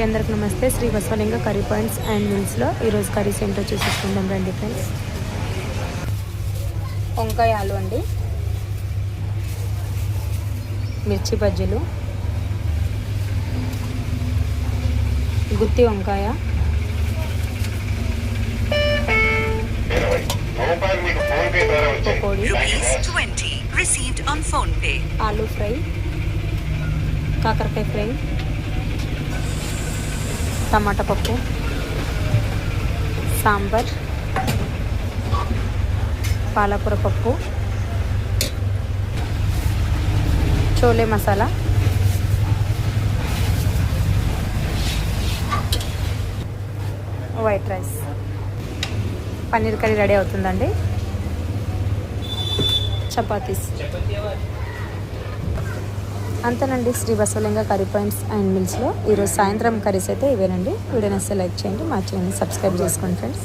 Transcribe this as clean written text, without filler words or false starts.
అందరికి నమస్తే. Shri Basavalinga curry points and మిల్స్లో ఈరోజు కర్రీస్ ఏంటో చూసేసుకుందాం రండి ఫ్రెండ్స్. వంకాయ ఆలు అండి, మిర్చి బజ్జీలు, గుత్తి వంకాయ, పకోడీ, ఆలు ఫ్రై, కాకరకాయ ఫ్రై, టమాటా పప్పు, సాంబార్, పాలకూర పప్పు, chole masala, white rice, paneer curry ready అవుతుందండి. చపాతీస్ అంతేనండి. Shri Basavalinga curry points and మిల్స్లో ఈరోజు సాయంత్రం కర్రీస్ అయితే ఇవేనండి. వీడియోని అసలు లైక్ చేయండి, మా ఛానల్ని సబ్స్క్రైబ్ చేసుకోండి ఫ్రెండ్స్.